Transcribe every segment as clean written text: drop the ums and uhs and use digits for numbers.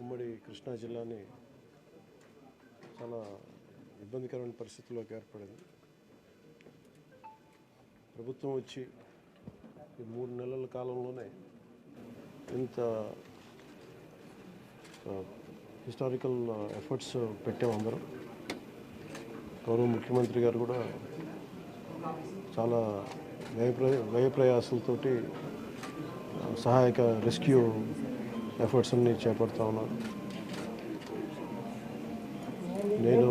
ఉమ్మడి కృష్ణా జిల్లాని చాలా ఇబ్బందికరమైన పరిస్థితుల్లోకి ఏర్పడింది. ప్రభుత్వం వచ్చి ఈ 3 నెలల కాలంలోనే ఇంత హిస్టారికల్ ఎఫర్ట్స్ పెట్టాము అందరం. గౌరవ ముఖ్యమంత్రి గారు కూడా చాలా వ్యయ ప్రయాసాలతోటి సహాయక రెస్క్యూ ఎఫర్ట్స్ అన్నీ చేపడతా ఉన్నాను. నేను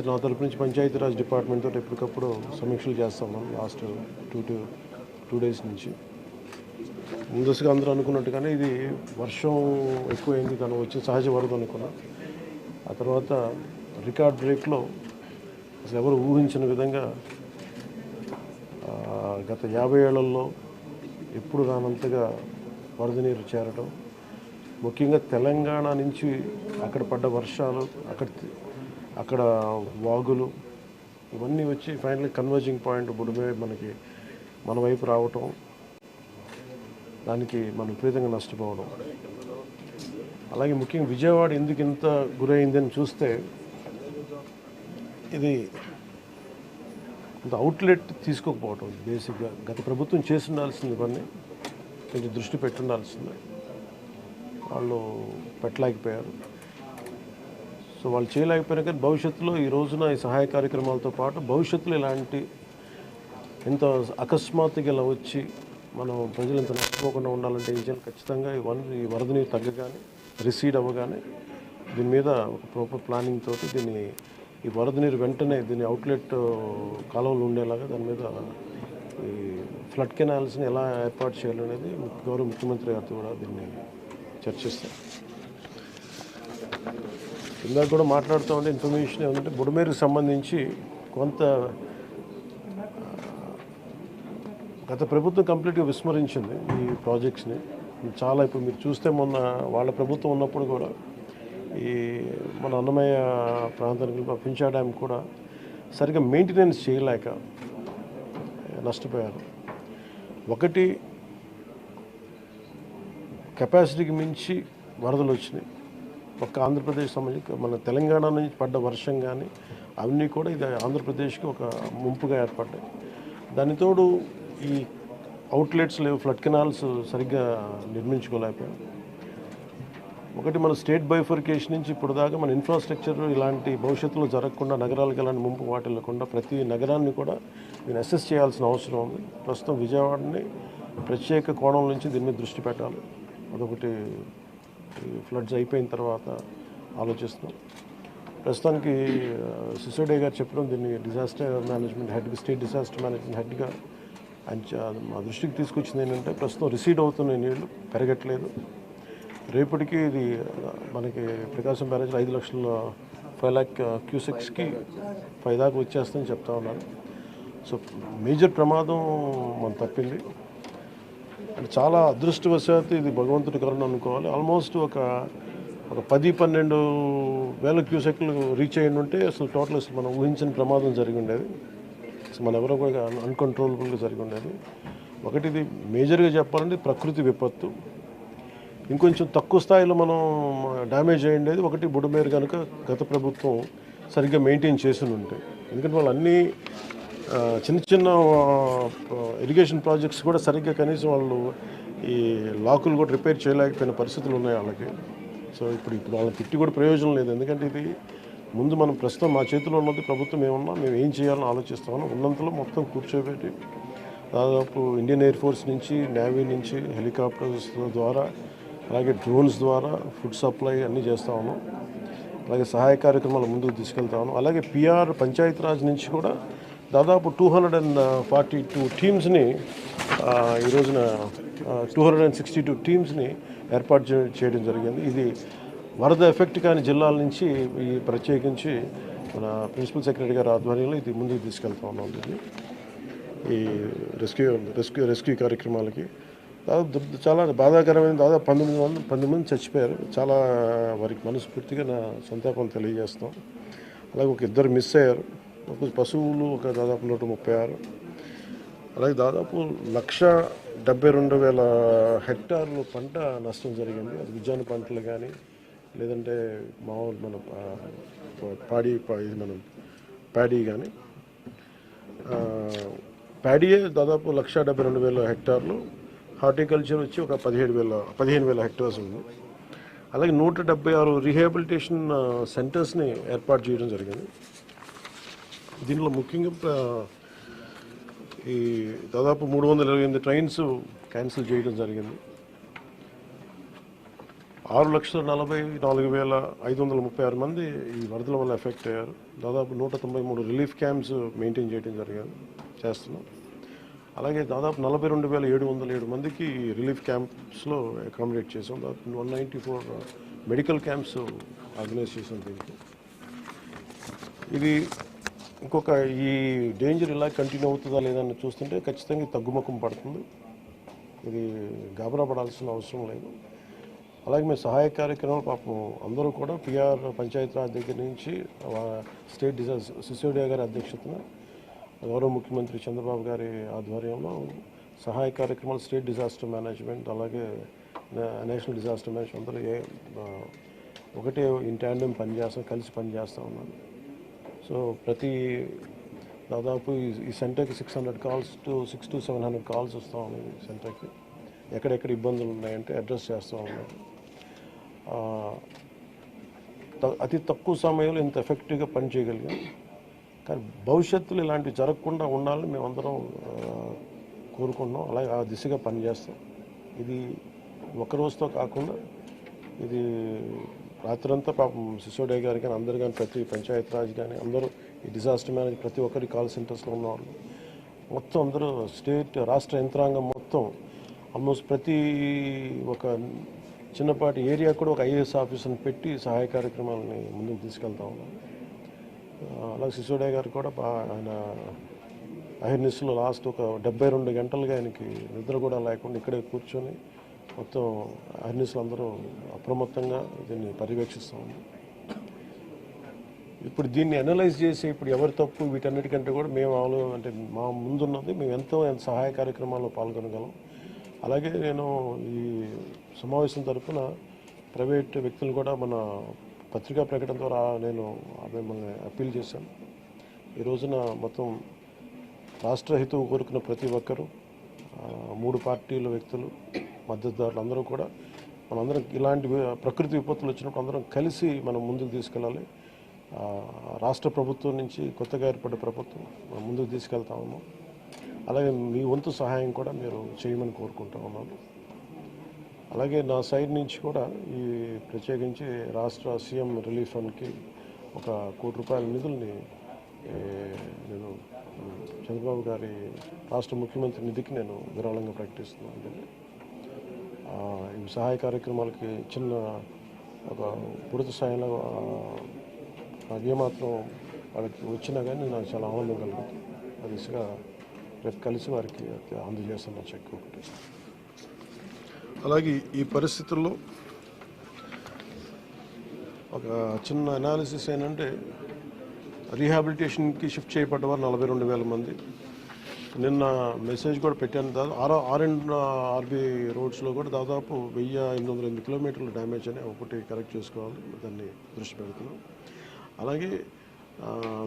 నా తరపు నుంచి పంచాయతీరాజ్ డిపార్ట్మెంట్ తోటి ఎప్పటికప్పుడు సమీక్షలు చేస్తా ఉన్నాను. లాస్ట్ టూ డేస్ నుంచి ముందుగా అందరూ అనుకున్నట్టుగానే ఇది వర్షం ఎక్కువైంది, తను వచ్చి సహజ వరద అనుకున్నా. ఆ తర్వాత రికార్డ్ బ్రేక్లో అసలు ఎవరు ఊహించిన విధంగా గత 50 ఏళ్లలో ఎప్పుడు రానంతగా వరద నీరు చేరడం, ముఖ్యంగా తెలంగాణ నుంచి అక్కడ పడ్డ వర్షాలు, అక్కడ వాగులు ఇవన్నీ వచ్చి ఫైనల్లీ కన్వర్జింగ్ పాయింట్ బుడమే మన వైపు రావటం, దానికి మనం విపరీతంగా నష్టపోవడం. అలాగే ముఖ్యంగా విజయవాడ ఎందుకు ఇంత గురైందని చూస్తే ఇది ఇంత అవుట్లెట్ తీసుకోకపోవటం. బేసిక్గా గత ప్రభుత్వం చేసి ఉండాల్సింది ఇవన్నీ కొంచెం దృష్టి పెట్టుండాల్సింది, వాళ్ళు పెట్టలేకపోయారు. సో వాళ్ళు చేయలేకపోయినా కానీ భవిష్యత్తులో ఈ రోజున ఈ సహాయ కార్యక్రమాలతో పాటు భవిష్యత్తులో ఇలాంటి ఇంత అకస్మాత్తుగా ఇలా వచ్చి మనం ప్రజలు ఇంత నష్టపోకుండా ఉండాలంటే ఏం చేయాలి? ఖచ్చితంగా ఈ వరద నీరు తగ్గగానే, రిసీడ్ అవ్వగానే దీని మీద ఒక ప్రాపర్ ప్లానింగ్ తోటి ఈ వరద నీరు వెంటనే దీని అవుట్లెట్ కాలువలు ఉండేలాగా దాని మీద ఈ ఫ్లడ్ కెనాల్స్ని ఎలా ఏర్పాటు చేయాలనేది గౌరవ ముఖ్యమంత్రి గారితో కూడా దీన్ని చర్చిస్తాం. ఇందాక కూడా మాట్లాడుతూ ఉంటే ఇన్ఫర్మేషన్ ఏమంటే బుడమేరుకు సంబంధించి కొంత గత ప్రభుత్వం కంప్లీట్గా విస్మరించింది ఈ ప్రాజెక్ట్స్ని. చాలా ఇప్పుడు మీరు చూస్తే మొన్న వాళ్ళ ప్రభుత్వం ఉన్నప్పుడు కూడా ఈ మన అన్నమయ్య ప్రాంతానికి పింఛా డ్యామ్ కూడా సరిగ్గా మెయింటెనెన్స్ చేయలేక నష్టపోయారు. ఒకటి కెపాసిటీకి మించి వరదలు వచ్చినాయి. ఒక్క ఆంధ్రప్రదేశ్ సంబంధించి మన తెలంగాణ నుంచి పడ్డ వర్షం కానీ అవన్నీ కూడా ఇది ఆంధ్రప్రదేశ్కి ఒక ముంపుగా ఏర్పడ్డాయి. దానితోడు ఈ అవుట్లెట్స్ లేవు, ఫ్లడ్ కెనాల్స్ సరిగ్గా నిర్మించుకోలేకపోయాం. ఒకటి మన స్టేట్ బైఫర్కేషన్ నుంచి ఇప్పుడు దాకా మన ఇన్ఫ్రాస్ట్రక్చర్ ఇలాంటి భవిష్యత్తులో జరగకుండా, నగరాలకు ఎలాంటి ముంపు వాటిల్లకుండా ప్రతి నగరాన్ని కూడా నేను అసెస్ చేయాల్సిన అవసరం ఉంది. ప్రస్తుతం విజయవాడని ప్రత్యేక కోణం నుంచి దీని మీద దృష్టి పెట్టాలి. అదొకటి ఫ్లడ్స్ అయిపోయిన తర్వాత ఆలోచిస్తున్నాం. ప్రస్తుతానికి సిసోడే గారు చెప్పడం దీన్ని డిజాస్టర్ మేనేజ్మెంట్ హెడ్గా, స్టేట్ డిజాస్టర్ మేనేజ్మెంట్ హెడ్గా మా దృష్టికి తీసుకొచ్చింది ఏంటంటే ప్రస్తుతం రిసీడ్ అవుతున్న నీళ్లు పెరగట్లేదు. రేపటికి ఇది మనకి ప్రకాశం బ్యారేజ్ 5 lakh క్యూసెక్స్కి 5 దాకా వచ్చేస్తుందని చెప్తా ఉన్నారు. సో మేజర్ ప్రమాదం మనం తప్పింది. అంటే చాలా అదృష్టవశాత్తు ఇది భగవంతుడి కరుణ అనుకోవాలి. ఆల్మోస్ట్ ఒక 10-12 వేల క్యూసెక్లు రీచ్ అయ్యి ఉంటే అసలు టోటల్ అసలు మనం ఊహించిన ప్రమాదం జరిగి ఉండేది. అసలు మన ఎవరో కూడా అన్కంట్రోలబుల్గా జరిగి ఉండేది. ఒకటి ఇది మేజర్గా చెప్పాలంటే ప్రకృతి విపత్తు. ఇంకొంచెం తక్కువ స్థాయిలో మనం డ్యామేజ్ అయ్యేది ఒకటి బుడమేరు కనుక గత ప్రభుత్వం సరిగ్గా మెయింటైన్ చేసి ఉంటాయి. ఎందుకంటే వాళ్ళు అన్నీ చిన్న ఇరిగేషన్ ప్రాజెక్ట్స్ కూడా సరిగ్గా కనీసం వాళ్ళు ఈ లాకులు కూడా రిపేర్ చేయలేకపోయిన పరిస్థితులు ఉన్నాయి వాళ్ళకి. సో ఇప్పుడు వాళ్ళని తిట్టి కూడా ప్రయోజనం లేదు. ఎందుకంటే ఇది ముందు మనం ప్రస్తుతం మా చేతిలో ఉన్నది ప్రభుత్వం ఏమన్నా మేము ఏం చేయాలని ఆలోచిస్తామని ఉన్నంతలో మొత్తం కూర్చోబెట్టి దాదాపు ఇండియన్ ఎయిర్ ఫోర్స్ నుంచి, నేవీ నుంచి, హెలికాప్టర్స్ ద్వారా, అలాగే డ్రోన్స్ ద్వారా ఫుడ్ సప్లై అన్నీ చేస్తా ఉన్నాం. అలాగే సహాయ కార్యక్రమాలు ముందుకు తీసుకెళ్తా ఉన్నాం. అలాగే పిఆర్ పంచాయతీరాజ్ నుంచి కూడా దాదాపు 242 టీమ్స్ని ఈ రోజున 262 టీమ్స్ని ఏర్పాటు చేయడం జరిగింది. ఇది వరద ఎఫెక్ట్ కాని జిల్లాల నుంచి ఈ ప్రత్యేకించి మన ప్రిన్సిపల్ సెక్రటరీ గారి ఆధ్వర్యంలో ఇది ముందుకు తీసుకెళ్తా ఉన్నాం. ఈ రెస్క్యూ కార్యక్రమాలకి చాలా బాధాకరమైన దాదాపు 19 మంది చచ్చిపోయారు. చాలా వారికి మనస్ఫూర్తిగా నా సంతాపం తెలియజేస్తాం. అలాగే ఒక 2 మిస్ అయ్యారు. ఒక పశువులు ఒక దాదాపు 136. అలాగే దాదాపు 1,72,000 హెక్టార్లు పంట నష్టం జరిగింది. అది ఉద్యాన పంటలు కానీ లేదంటే మామూలు మన ఇది మనం ప్యాడీ కానీ ప్యాడీయే దాదాపు 1,72,000 హెక్టార్లు. హార్టికల్చర్ వచ్చి ఒక 15,000 హెక్టార్స్ ఉంది. అలాగే 176 రీహాబిలిటేషన్ సెంటర్స్ని ఏర్పాటు చేయడం జరిగింది. దీనిలో ముఖ్యంగా ఈ దాదాపు 328 ట్రైన్స్ క్యాన్సిల్ చేయడం జరిగింది. 6,44,536 మంది ఈ వరదల వల్ల ఎఫెక్ట్ అయ్యారు. దాదాపు 193 రిలీఫ్ క్యాంప్స్ మెయింటైన్ చేయడం చేస్తున్నాం. అలాగే దాదాపు 42,707 మందికి రిలీఫ్ క్యాంప్స్లో అకామిడేట్ చేసాం. దాదాపు 194 మెడికల్ క్యాంప్స్ ఆర్గనైజ్ చేసాం. దీనికి ఇది ఇంకొక ఈ డేంజర్ ఇలా కంటిన్యూ అవుతుందా లేదని చూస్తుంటే ఖచ్చితంగా తగ్గుముఖం పడుతుంది. ఇది గాబరా పడాల్సిన అవసరం లేదు. అలాగే మేము సహాయ కార్యక్రమాలు పాపం అందరూ కూడా పిఆర్ పంచాయతీరాజ్ దగ్గర నుంచి స్టేట్ సిసోడియా గారి అధ్యక్షతన గౌరవ ముఖ్యమంత్రి చంద్రబాబు గారి ఆధ్వర్యంలో సహాయ కార్యక్రమాలు స్టేట్ డిజాస్టర్ మేనేజ్మెంట్ అలాగే నేషనల్ డిజాస్టర్ మేనేజ్మెంట్ అందరూ ఒకటే ఇన్ ట్యాండెం కలిసి పనిచేస్తూ ఉన్నారు. సో దాదాపు ఈ సెంటర్కి 600 to 700 కాల్స్ వస్తూ ఉన్నాయి. ఈ సెంటర్కి ఎక్కడెక్కడ ఇబ్బందులు ఉన్నాయంటే అడ్రస్ చేస్తూ ఉన్నారు. అతి తక్కువ సమయంలో ఇంత ఎఫెక్టివ్గా పనిచేయగలిగాం. కానీ భవిష్యత్తులో ఇలాంటివి జరగకుండా ఉండాలని మేమందరం కోరుకుంటున్నాం. అలాగే ఆ దిశగా పనిచేస్తాం. ఇది ఒక రోజుతో కాకుండా ఇది రాత్రంతా పాపం సిసోడియా గారు కానీ అందరు కానీ ప్రతి పంచాయతీరాజ్ కానీ అందరూ ఈ డిజాస్టర్ మేనేజ్ ప్రతి ఒక్కరి కాల్ సెంటర్స్లో ఉన్నవాళ్ళు మొత్తం అందరూ రాష్ట్ర యంత్రాంగం మొత్తం ఆల్మోస్ట్ ప్రతి ఒక చిన్నపాటి ఏరియా కూడా ఒక ఐఏఎస్ ఆఫీసర్ని పెట్టి సహాయ కార్యక్రమాలని ముందుకు తీసుకెళ్తా ఉన్నాం. అలాగే సిసోడియా గారు కూడా ఆయన అహిర్నిస్లో లాస్ట్ ఒక 72 గంటలుగా ఆయనకి నిద్ర కూడా లేకుండా ఇక్కడే కూర్చొని మొత్తం అహిర్నిస్లు అందరూ అప్రమత్తంగా దీన్ని పర్యవేక్షిస్తూ ఉన్నాం. ఇప్పుడు దీన్ని అనలైజ్ చేసి ఇప్పుడు ఎవరి తప్పు వీటన్నిటికంటే కూడా మేము అంటే మా ముందున్నది మేము ఎంత సహాయ కార్యక్రమాల్లో పాల్గొనగలం. అలాగే నేను ఈ సమావేశం తరఫున ప్రైవేట్ వ్యక్తులు కూడా మన పత్రికా ప్రకటన ద్వారా నేను మిమ్మల్ని అప్పీల్ చేశాను. ఈ రోజున మొత్తం రాష్ట్ర హితువు కోరుకున్న ప్రతి ఒక్కరూ 3 పార్టీల వ్యక్తులు మద్దతుదారులు అందరూ కూడా మనందరం ఇలాంటి ప్రకృతి విపత్తులు వచ్చినప్పుడు అందరం కలిసి మనం ముందుకు తీసుకెళ్ళాలి. రాష్ట్ర ప్రభుత్వం నుంచి కొత్తగా ఏర్పడ్డ ప్రభుత్వం మనం ముందుకు తీసుకెళ్తా ఉన్నాం. అలాగే మీ వంతు సహాయం కూడా మీరు చేయమని కోరుకుంటా ఉన్నాను. అలాగే నా సైడ్ నుంచి కూడా ఈ ప్రత్యేకించి రాష్ట్ర సీఎం రిలీఫ్ ఫండ్కి 1 కోటి రూపాయల నిధుల్ని నేను చంద్రబాబు గారి రాష్ట్ర ముఖ్యమంత్రి నిధికి నేను విరాళంగా ప్రకటిస్తున్నాను. ఈ సహాయ కార్యక్రమాలకి చిన్న ఒక పూర్తి స్థాయిలో ఏమాత్రం వాళ్ళకి వచ్చినా కానీ నాకు చాలా ఆనందం కలుగుతుంది. ఆ దిశగా రేపు కలిసి వారికి అందజేస్తున్న చెక్ ఒకటి. అలాగే ఈ పరిస్థితుల్లో ఒక చిన్న అనాలిసిస్ ఏంటంటే రీహాబిలిటేషన్కి షిఫ్ట్ చేయబడ్డవారు 42,000 మంది. నిన్న మెసేజ్ కూడా పెట్టాను. ఆర్బీ రోడ్స్లో కూడా దాదాపు 1,808 కిలోమీటర్లు డ్యామేజ్ అని ఒకటి కరెక్ట్ చేసుకోవాలి, దాన్ని దృష్టి పెడుతున్నాం. అలాగే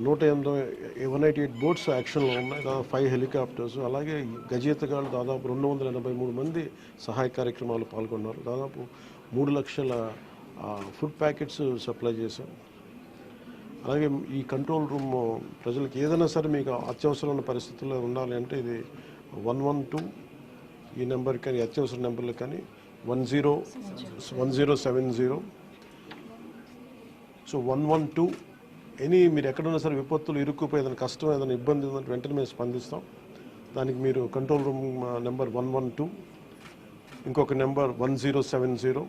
188 బోట్స్ యాక్షన్లో ఉన్నాయి, దాదాపు 5 హెలికాప్టర్స్. అలాగే గజేతగాళ్ళు దాదాపు 283 మంది సహాయ కార్యక్రమాలు పాల్గొన్నారు. దాదాపు 3 లక్షల ఫుడ్ ప్యాకెట్స్ సప్లై చేశాం. అలాగే ఈ కంట్రోల్ రూమ్ ప్రజలకు ఏదైనా సరే మీకు అత్యవసరమైన పరిస్థితుల్లో ఉండాలి అంటే ఇది 112 ఈ నెంబర్ కానీ అత్యవసర నెంబర్లు కానీ 1070. సో 112 మీరు ఎక్కడున్నా సరే విపత్తులు ఇరుక్కుపోయి ఏదైనా కష్టం ఏదైనా ఇబ్బంది ఉందంటే వెంటనే మేము స్పందిస్తాం. దానికి మీరు కంట్రోల్ రూమ్ నెంబర్ 112, ఇంకొక నెంబర్ 1070.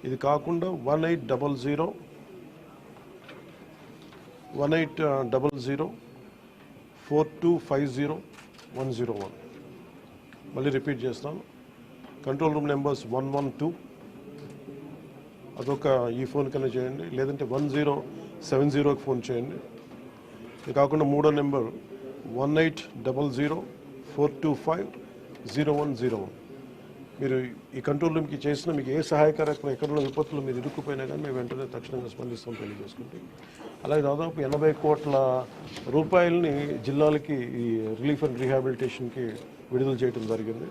ఇది కాకుండా 1800 4250 101. మళ్ళీ రిపీట్ చేస్తాను. కంట్రోల్ రూమ్ నెంబర్స్ 112 అదొక ఈ ఫోన్ కన్నా చేయండి, లేదంటే 1070కి ఫోన్ చేయండి. ఇది కాకుండా 3వ నెంబర్ 1800 4250101. మీరు ఈ కంట్రోల్ రూమ్కి చేసిన మీకు ఏ సహాయకరమైన ఎక్కడున్న విపత్తులు మీరు ఇరుక్కుపోయినా కానీ మేము వెంటనే తక్షణంగా స్పందిస్తాం తెలియజేసుకుంటే, అలాగే దాదాపు 80 కోట్ల రూపాయలని జిల్లాలకి ఈ రిలీఫ్ అండ్ రీహాబిలిటేషన్కి విడుదల చేయడం జరిగింది.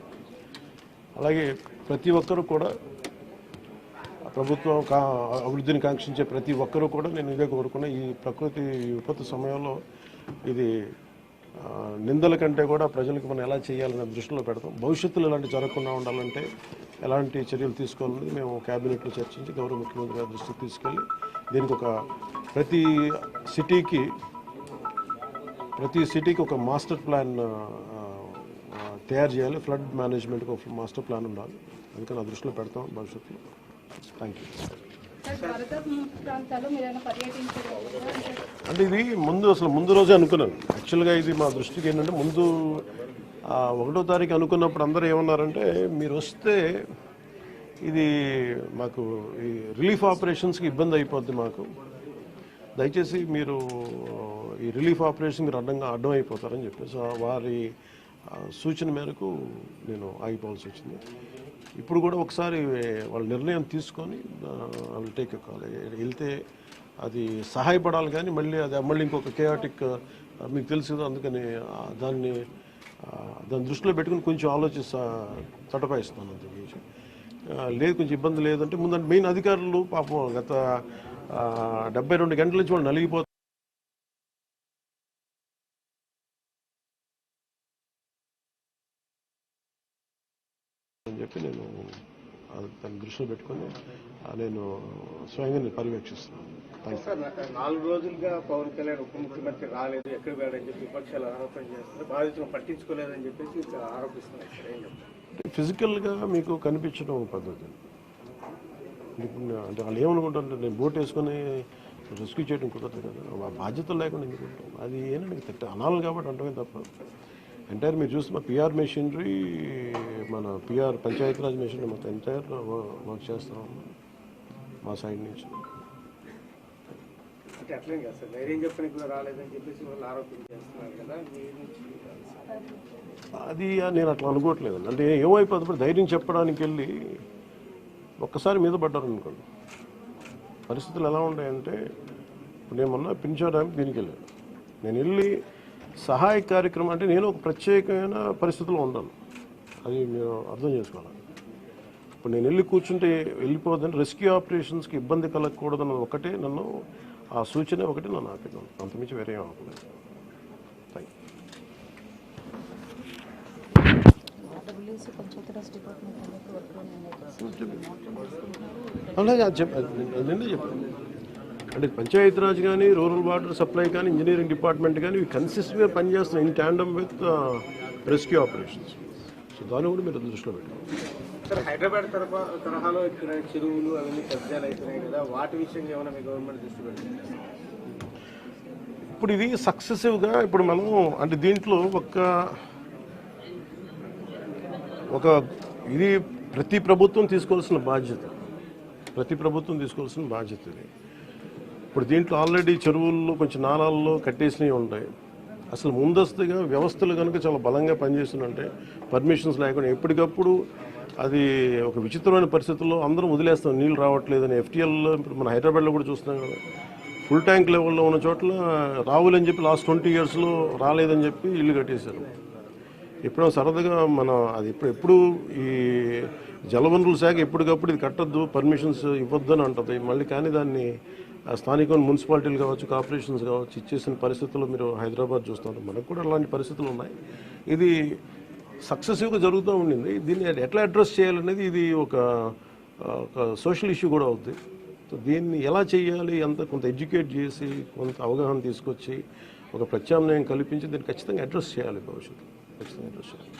అలాగే ప్రతి ఒక్కరూ కూడా ప్రభుత్వం అభివృద్ధిని కాంక్షించే ప్రతి ఒక్కరూ కూడా నేను ఇదే కోరుకున్నా, ఈ ప్రకృతి విపత్తు సమయంలో ఇది నిందల కంటే కూడా ప్రజలకు మనం ఎలా చేయాలనే దృష్టిలో పెడతాం. భవిష్యత్తులో ఇలాంటి జరగకుండా ఉండాలంటే ఎలాంటి చర్యలు తీసుకోవాలనేది మేము క్యాబినెట్లో చర్చించి గౌరవ ముఖ్యమంత్రి గారి దృష్టికి తీసుకెళ్ళి దీనికి ఒక ప్రతి సిటీకి ఒక మాస్టర్ ప్లాన్ తయారు చేయాలి. ఫ్లడ్ మేనేజ్మెంట్కి ఒక మాస్టర్ ప్లాన్ ఉండాలి. అందుకని ఆ దృష్టిలో పెడతాం భవిష్యత్తులో. Thank you. అంటే ఇది ముందు రోజే అనుకున్నాను. యాక్చువల్గా ఇది మా దృష్టికి ఏంటంటే ముందు 1వ తారీఖు అనుకున్నప్పుడు అందరూ ఏమన్నారంటే మీరు వస్తే ఇది మాకు ఈ రిలీఫ్ ఆపరేషన్స్కి ఇబ్బంది అయిపోద్ది, మాకు దయచేసి మీరు ఈ రిలీఫ్ ఆపరేషన్ మీరు అడ్డం అయిపోతారని చెప్పేసి వారి సూచన మేరకు నేను ఆగిపోవాల్సి వచ్చింది. ఇప్పుడు కూడా ఒకసారి వాళ్ళ నిర్ణయం తీసుకొని వాళ్ళు టేక్ కాల్ వెళ్తే అది సహాయపడాలి, కానీ మళ్ళీ ఇంకొక కేయాటిక్ మీకు తెలుసు, అందుకని దాన్ని దృష్టిలో పెట్టుకుని కొంచెం తటపాయిస్తున్నాను. అంత లేదు, కొంచెం ఇబ్బంది లేదంటే ముందంటే మెయిన్ అధికారులు పాపం గత 72 గంటల నుంచి వాళ్ళు నలిగిపోతారు అని చెప్పి నేను దాన్ని దృష్టిలో పెట్టుకొని నేను స్వయంగా పర్యవేక్షిస్తున్నాను. 4 రోజులుగా పవన్ కళ్యాణ్ ఉప ముఖ్యమంత్రి రాలేదు, ఎక్కడ వెళ్ళని చెప్పి విపక్షాలు ఆరోపణ చేస్తారు, బాధితులను పట్టించుకోలేదని చెప్పేసి ఆరోపిస్తున్నారు. ఫిజికల్గా మీకు కనిపించడం పద్ధతి అంటే వాళ్ళు ఏమనుకుంటారంటే నేను బోట్ వేసుకొని రెస్క్యూ చేయడం కుదరదు కదా, బాధ్యతలు లేకుండా ఎందుకుంటాం, అది ఏంటంటే అనాలి కాబట్టి అంటమే తప్ప. ఎంటైర్ మీరు చూస్తే మా పిఆర్ మెషినరీ, మన పిఆర్ పంచాయతీరాజ్ మెషినరీ మొత్తం ఎంటైర్ వర్క్ చేస్తాం మా సైడ్ నుంచి. అది నేను అట్లా అనుకోవట్లేదు. అంటే ఏమైపోతుంది, ధైర్యం చెప్పడానికి వెళ్ళి ఒక్కసారి మీద పడ్డారు అనుకోండి, పరిస్థితులు ఎలా ఉంటాయంటే ఇప్పుడు నేను మొన్న పింఛా డ్యామ్కి దీనికి వెళ్ళాను. నేను వెళ్ళి సహాయ కార్యక్రమం అంటే నేను ఒక ప్రత్యేకమైన పరిస్థితిలో ఉన్నాను, అది మీరు అర్థం చేసుకోవాలి. ఇప్పుడు నేను వెళ్ళి కూర్చుంటే వెళ్ళిపోదని రెస్క్యూ ఆపరేషన్స్కి ఇబ్బంది కలగకూడదన్న ఒకటే నన్ను ఆ సూచన ఒకటి నన్ను ఆపినాను, అంతమించి వేరే ఏం ఆపలేదు. అలాగే నిన్నే చెప్పాను అంటే పంచాయతీరాజ్ కానీ, రూరల్ వాటర్ సప్లై కానీ, ఇంజనీరింగ్ డిపార్ట్మెంట్ కానీ ఇవి కన్సిస్టెంట్గా పనిచేస్తున్నాయి in tandem with rescue operations. So దాన్ని కూడా మీరు దృష్టిలో పెట్టుకోవాలి. సార్, హైదరాబాద్ తరహాలో ఇక్కడ చెరువులు అవన్నీ కబ్జాలు అవుతున్నాయి కదా, వాటి విషయంగా ఏమైనా మీ గవర్నమెంట్ దృష్టి పెట్టింది? ఇప్పుడు ఇది సక్సెసివ్గా ఇప్పుడు మనం అంటే దీంట్లో ఒక ఇది ప్రతి ప్రభుత్వం తీసుకోవాల్సిన బాధ్యత ఇది. ఇప్పుడు దీంట్లో ఆల్రెడీ చెరువుల్లో కొంచెం నాలాల్లో కట్టేసినవి ఉంటాయి. అసలు ముందస్తుగా వ్యవస్థలు కనుక చాలా బలంగా పనిచేస్తుంటే పర్మిషన్స్ లేకుండా ఎప్పటికప్పుడు అది ఒక విచిత్రమైన పరిస్థితుల్లో అందరం వదిలేస్తాం, నీళ్ళు రావట్లేదని. ఎఫ్టీఎల్లో ఇప్పుడు మన హైదరాబాద్లో కూడా చూస్తున్నాం కదా, ఫుల్ ట్యాంక్ లెవెల్లో ఉన్న చోట్ల రావులని చెప్పి లాస్ట్ 20 yearsలో రాలేదని చెప్పి ఇల్లు కట్టేశారు. ఎప్పుడో సరదాగా మనం అది ఎప్పుడు ఈ జలవనరుల శాఖ ఎప్పటికప్పుడు ఇది కట్టద్దు, పర్మిషన్స్ ఇవ్వద్దని అంటుంది మళ్ళీ, కానీ దాన్ని స్థానిక మున్సిపాలిటీలు కావచ్చు, కార్పొరేషన్స్ కావచ్చు ఇచ్చేసిన పరిస్థితుల్లో మీరు హైదరాబాద్ చూస్తున్నారు. మనకు కూడా అలాంటి పరిస్థితులు ఉన్నాయి. ఇది సక్సెసివ్గా జరుగుతూ ఉండింది. దీన్ని ఎట్లా అడ్రస్ చేయాలనేది ఇది ఒక సోషల్ ఇష్యూ కూడా అవుతుంది. సో దీన్ని ఎలా చేయాలి, కొంత ఎడ్యుకేట్ చేసి కొంత అవగాహన తీసుకొచ్చి ఒక ప్రత్యామ్నాయం కల్పించి దీన్ని ఖచ్చితంగా అడ్రస్ చేయాలి, భవిష్యత్తు ఖచ్చితంగా అడ్రస్ చేయాలి.